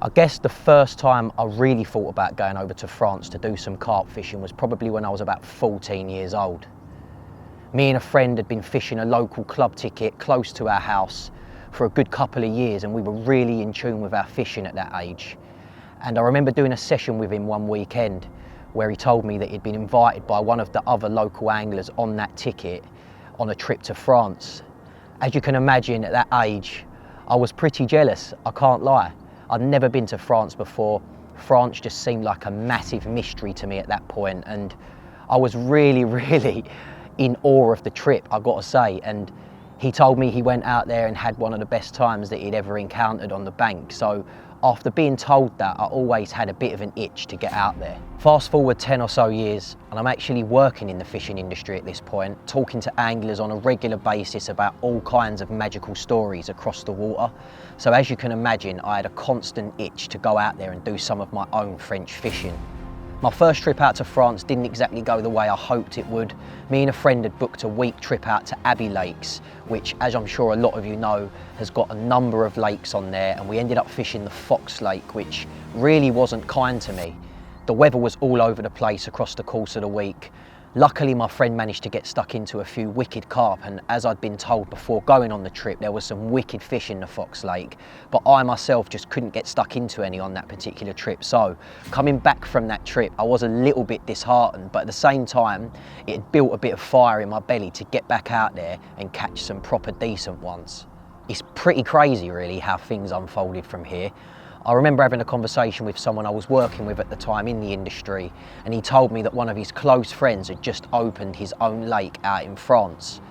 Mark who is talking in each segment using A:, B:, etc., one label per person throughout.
A: I guess the first time I really thought about going over to France to do some carp fishing was probably when I was about 14 years old. Me and a friend had been fishing a local club ticket close to our house for a good couple of years, and we were really in tune with our fishing at that age. And I remember doing a session with him one weekend where he told me that he'd been invited by one of the other local anglers on that ticket on a trip to France. As you can imagine, at that age, I was pretty jealous, I can't lie. I'd never been to France before. France just seemed like a massive mystery to me at that point, and I was really in awe of the trip, I've got to say. And he told me he went out there and had one of the best times that he'd ever encountered on the bank. So after being told that, I always had a bit of an itch to get out there. Fast forward 10 or so years, and I'm actually working in the fishing industry at this point, talking to anglers on a regular basis about all kinds of magical stories across the water. So as you can imagine, I had a constant itch to go out there and do some of my own French fishing. My first trip out to France didn't exactly go the way I hoped it would. Me and a friend had booked a week trip out to Abbey Lakes, which, as I'm sure a lot of you know, has got a number of lakes on there, and we ended up fishing the Fox Lake, which really wasn't kind to me. The weather was all over the place across the course of the week. Luckily, my friend managed to get stuck into a few wicked carp, and as I'd been told before going on the trip, there was some wicked fish in the Fox Lake, but I myself just couldn't get stuck into any on that particular trip. So coming back from that trip, I was a little bit disheartened, but at the same time, it had built a bit of fire in my belly to get back out there and catch some proper decent ones. It's pretty crazy really how things unfolded from here. I remember having a conversation with someone I was working with at the time in the industry, and he told me that one of his close friends had just opened his own lake out in France.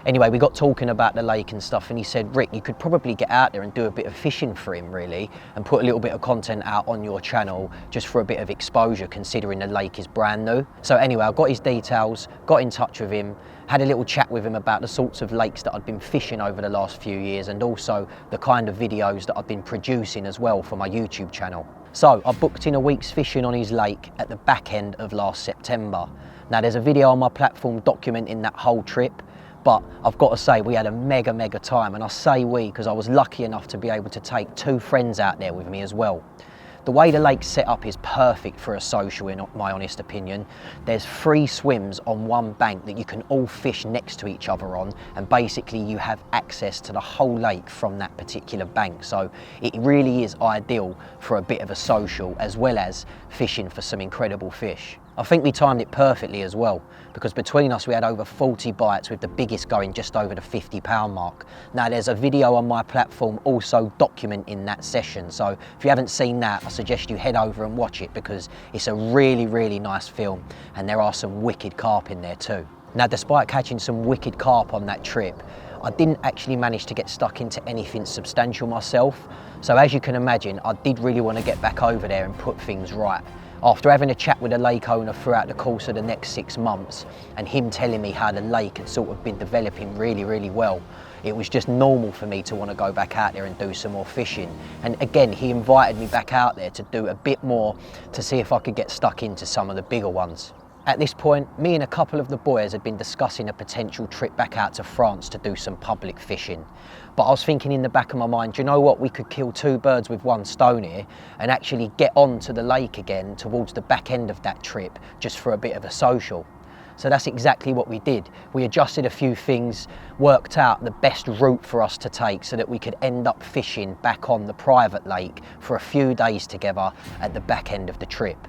A: Anyway, we got talking about the lake and stuff, and he said, Rick, you could probably get out there and do a bit of fishing for him really, and put a little bit of content out on your channel just for a bit of exposure, considering the lake is brand new. So anyway, I got his details, got in touch with him, had a little chat with him about the sorts of lakes that I'd been fishing over the last few years, and also the kind of videos that I've been producing as well for my YouTube channel. So I booked in a week's fishing on his lake at the back end of last September. Now there's a video on my platform documenting that whole trip, but I've got to say we had a mega time, and I say we because I was lucky enough to be able to take two friends out there with me as well. The way the lake's set up is perfect for a social, in my honest opinion. There's 3 swims on one bank that you can all fish next to each other on, and basically you have access to the whole lake from that particular bank. So it really is ideal for a bit of a social, as well as fishing for some incredible fish. I think we timed it perfectly as well, because between us we had over 40 bites, with the biggest going just over the 50-pound mark. Now there's a video on my platform also documenting that session, so if you haven't seen that, I suggest you head over and watch it, because it's a really nice film, and there are some wicked carp in there too. Now despite catching some wicked carp on that trip, I didn't actually manage to get stuck into anything substantial myself, so as you can imagine, I did really want to get back over there and put things right. After having a chat with the lake owner throughout the course of the next 6 months, and him telling me how the lake had sort of been developing really well, it was just normal for me to want to go back out there and do some more fishing. And again, he invited me back out there to do a bit more, to see if I could get stuck into some of the bigger ones. At this point, me and a couple of the boys had been discussing a potential trip back out to France to do some public fishing. But I was thinking in the back of my mind, do you know what, we could kill 2 birds with 1 stone here and actually get onto the lake again towards the back end of that trip, just for a bit of a social. So that's exactly what we did. We adjusted a few things, worked out the best route for us to take so that we could end up fishing back on the private lake for a few days together at the back end of the trip.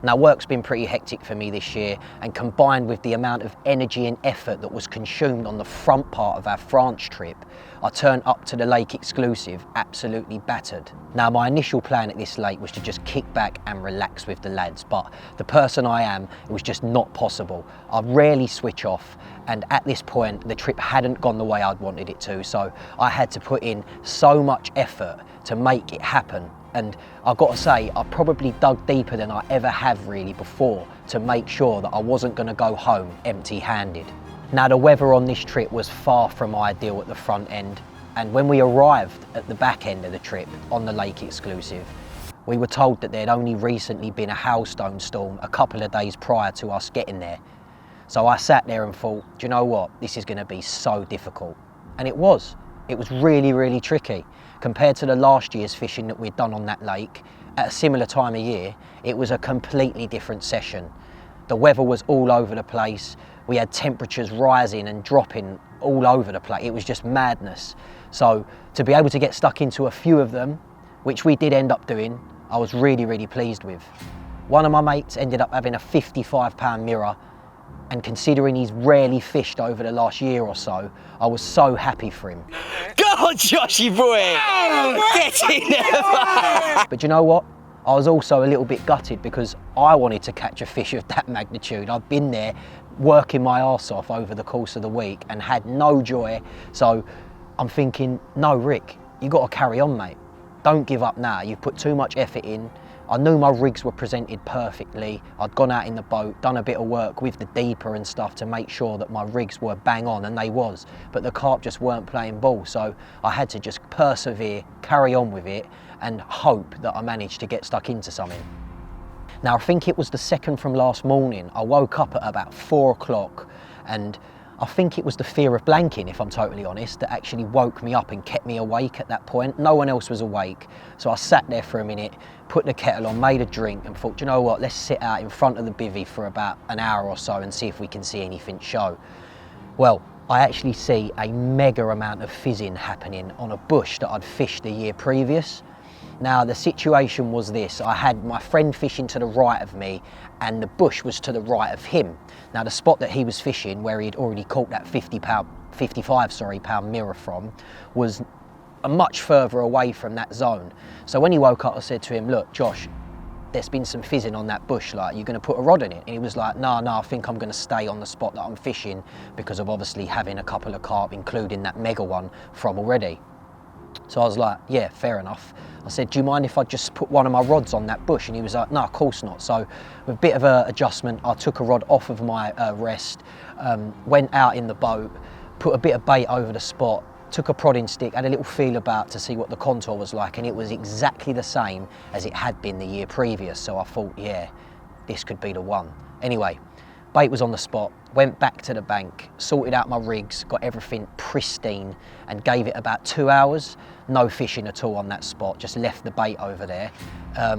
A: Now work's been pretty hectic for me this year, and combined with the amount of energy and effort that was consumed on the front part of our France trip, I turned up to the lake exclusive absolutely battered. Now my initial plan at this lake was to just kick back and relax with the lads, but the person I am, it was just not possible. I rarely switch off, and at this point the trip hadn't gone the way I'd wanted it to, so I had to put in so much effort to make it happen. And I've got to say, I probably dug deeper than I ever have really before to make sure that I wasn't going to go home empty-handed. Now the weather on this trip was far from ideal at the front end, and when we arrived at the back end of the trip on the lake exclusive, we were told that there'd only recently been a hailstone storm a couple of days prior to us getting there. So I sat there and thought, do you know what, this is going to be so difficult. And it was. It was really, really tricky. Compared to the last year's fishing that we'd done on that lake, at a similar time of year, it was a completely different session. The weather was all over the place. We had temperatures rising and dropping all over the place. It was just madness. So to be able to get stuck into a few of them, which we did end up doing, I was really, really pleased with. One of my mates ended up having a 55-pound mirror, and considering he's rarely fished over the last year or so, I was so happy for him.
B: Go on, Joshy boy! Get in there!
A: But you know what? I was also a little bit gutted because I wanted to catch a fish of that magnitude. I've been there working my arse off over the course of the week and had no joy. So I'm thinking, no, Rick, you got to carry on, mate. Don't give up now. You've put too much effort in. I knew my rigs were presented perfectly. I'd gone out in the boat, done a bit of work with the deeper and stuff to make sure that my rigs were bang on, and they was. But the carp just weren't playing ball, so I had to just persevere, carry on with it, and hope that I managed to get stuck into something. Now, I think it was the second from last morning. I woke up at about 4 o'clock, and I think it was the fear of blanking, if I'm totally honest, that actually woke me up and kept me awake at that point. No one else was awake. So I sat there for a minute, put the kettle on, made a drink and thought, you know what, let's sit out in front of the bivvy for about an hour or so and see if we can see anything show. Well, I actually see a mega amount of fizzing happening on a bush that I'd fished the year previous. Now, the situation was this: I had my friend fishing to the right of me and the bush was to the right of him. Now, the spot that he was fishing, where he'd already caught that 55 mirror from, was much further away from that zone. So when he woke up, I said to him, look, Josh, there's been some fizzing on that bush, like, you're gonna put a rod in it? And he was like, no, I think I'm gonna stay on the spot that I'm fishing because of obviously having a couple of carp, including that mega one from already. So I was like, yeah, fair enough. I said, do you mind if I just put one of my rods on that bush? And he was like, no, of course not. So with a bit of an adjustment, I took a rod off of my rest, went out in the boat, put a bit of bait over the spot, took a prodding stick, had a little feel about to see what the contour was like, and it was exactly the same as it had been the year previous. So I thought, yeah, this could be the one. Anyway, bait was on the spot, went back to the bank, sorted out my rigs, got everything pristine, and gave it about 2 hours. No fishing at all on that spot, just left the bait over there.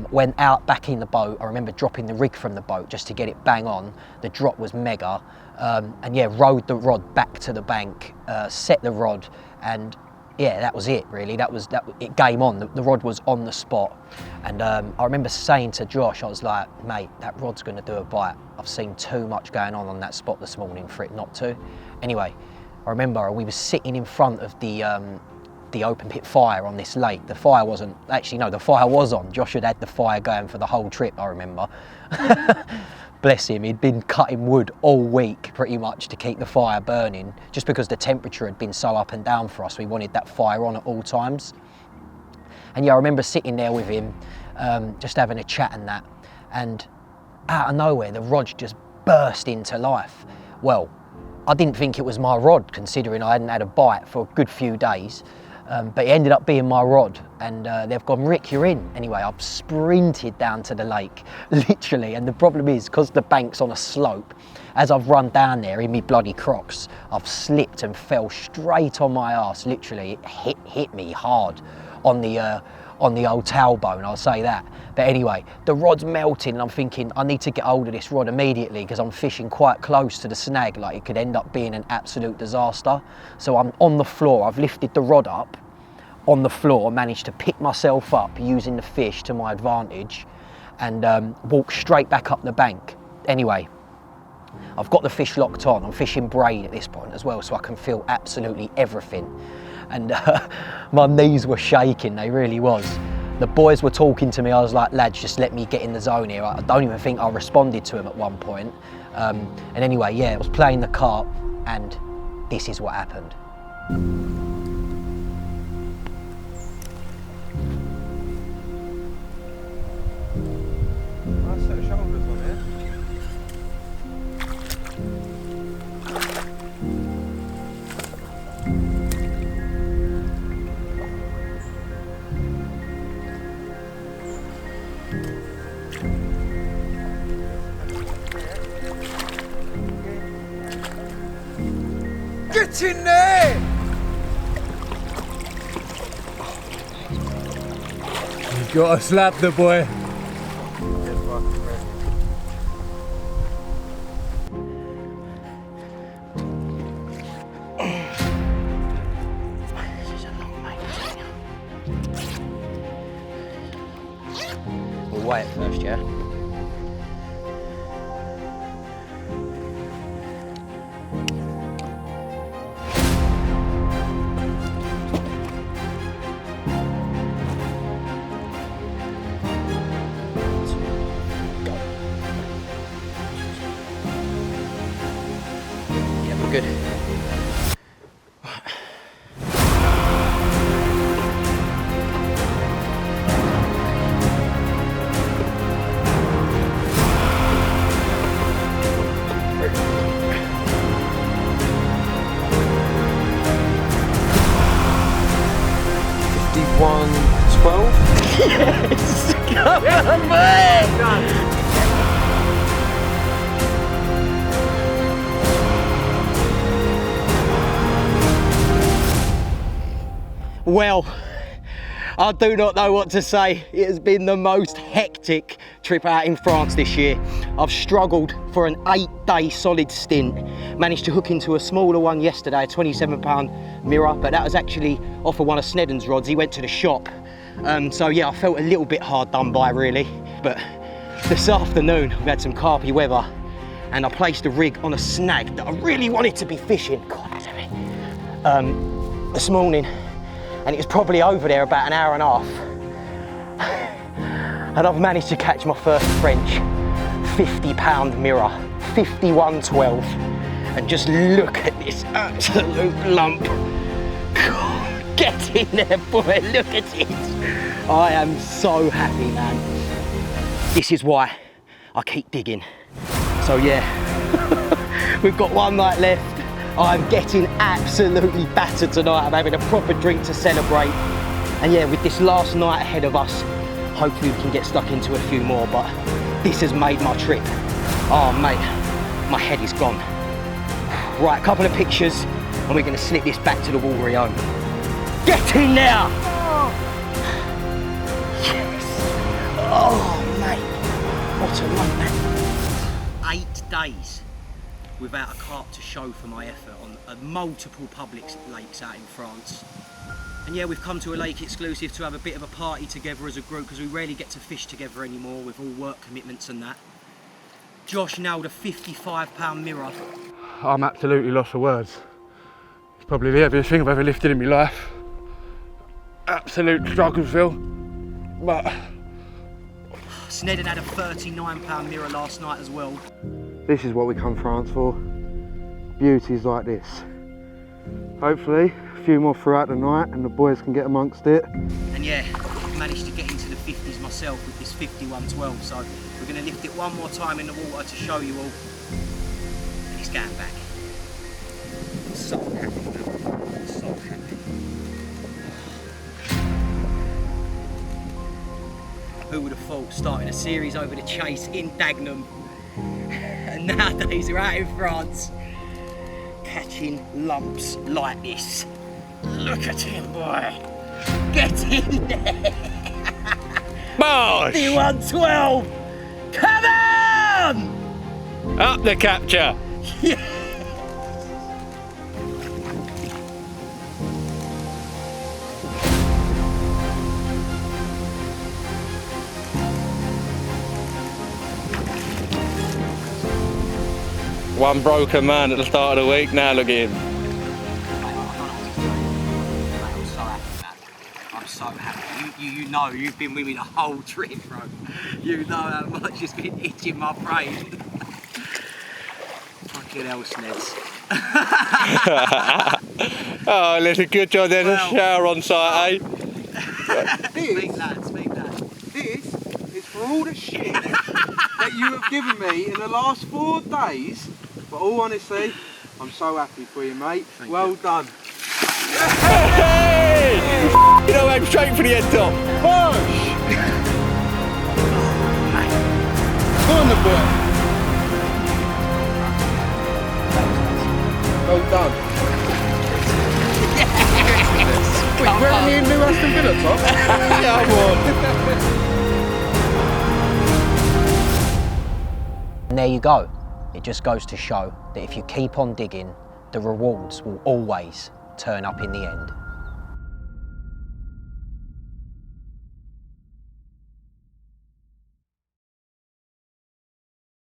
A: Went out back in the boat. I remember dropping the rig from the boat just to get it bang on. The drop was mega. And yeah, rode the rod back to the bank, set the rod, and yeah, that was it really. It game on. The rod was on the spot. And I remember saying to Josh, I was like, mate, that rod's gonna do a bite. I've seen too much going on that spot this morning for it not to. Anyway, I remember we were sitting in front of the open pit fire on this lake. The fire wasn't, actually no, the fire was on. Josh had had the fire going for the whole trip, I remember. Bless him, he'd been cutting wood all week pretty much to keep the fire burning, just because the temperature had been so up and down for us. We wanted that fire on at all times. And yeah, I remember sitting there with him, just having a chat and that, and out of nowhere, the rod just burst into life. Well, I didn't think it was my rod, considering I hadn't had a bite for a good few days. But it ended up being my rod, and they've gone, Rick, you're in. Anyway, I've sprinted down to the lake, literally, and the problem is, because the bank's on a slope, as I've run down there in me bloody Crocs, I've slipped and fell straight on my arse, literally. It hit me hard on the old tailbone, I'll say that. But anyway, the rod's melting, and I'm thinking, I need to get hold of this rod immediately because I'm fishing quite close to the snag, like it could end up being an absolute disaster. So I'm on the floor, I've lifted the rod up on the floor, managed to pick myself up using the fish to my advantage, and walk straight back up the bank. Anyway, I've got the fish locked on. I'm fishing braid at this point as well, so I can feel absolutely everything. And my knees were shaking, they really was. The boys were talking to me. I was like, lads, just let me get in the zone here. I don't even think I responded to him at one point. And anyway, yeah, I was playing the carp, and this is what happened.
C: Nice set of shoulders on here. Get in there! Gotta slap the boy.
A: This is a long way. We'll weigh it first, yeah? Good. Yes! Come on, mate! Well, I do not know what to say. It has been the most hectic trip out in France this year. I've struggled for an 8-day solid stint. Managed to hook into a smaller one yesterday, a 27-pound mirror, but that was actually off of one of Snedden's rods. He went to the shop. So yeah, I felt a little bit hard done by really. But this afternoon, we had some carpy weather and I placed a rig on a snag that I really wanted to be fishing. God, that's heavy. This morning, and it was probably over there about an hour and a half. And I've managed to catch my first French 50-pound mirror, 5112. And just look at this absolute lump. God, get in there, boy, look at it. I am so happy, man. This is why I keep digging. So yeah, we've got one night left. I'm getting absolutely battered tonight. I'm having a proper drink to celebrate. And yeah, with this last night ahead of us, hopefully we can get stuck into a few more, but this has made my trip. Oh mate, my head is gone. Right, a couple of pictures and we're gonna slip this back to the Watery home. Get in there! Oh. Yes! Oh mate, what a run, man. 8 days without a carp to show for my effort on multiple public lakes out in France. And yeah, we've come to a lake exclusive to have a bit of a party together as a group because we rarely get to fish together anymore with all work commitments and that. Josh nailed a 55-pound mirror.
C: I'm absolutely lost for words. It's probably the heaviest thing I've ever lifted in my life. Absolute strugglesville, but...
A: Snedden had a 39-pound mirror last night as well.
C: This is what we come France for. Beauties like this. Hopefully, a few more throughout the night and the boys can get amongst it.
A: And yeah, managed to get into the 50s myself with this 5112, so we're going to lift it one more time in the water to show you all. And it's going back. So happy, man. So happy. Who would have thought starting a series over the chase in Dagenham and nowadays we're out in France catching lumps like this. Look at him, boy. Get in there.
B: Bosh!
A: 5112. Come on!
B: Up the capture.
A: Yeah.
B: One broken man at the start of the week, now look at him.
A: I'm so happy. You know, you've been with me the whole trip, bro. You know how much it's been itching my brain. Fucking hell, Sneds.
B: Oh, there's a good job there's a shower on site, eh?
A: Speak lads.
C: This is for all the shit that you have given me in the last 4 days. But all honesty, I'm so happy for you, mate. Well done.
B: Hey! You know, I'm straight for the head top.
C: Push! Go on the boy. Well done. Wait, we're in the new Aston Villa top?
B: Come on.
A: And there you go. It just goes to show that if you keep on digging, the rewards will always turn up in the end.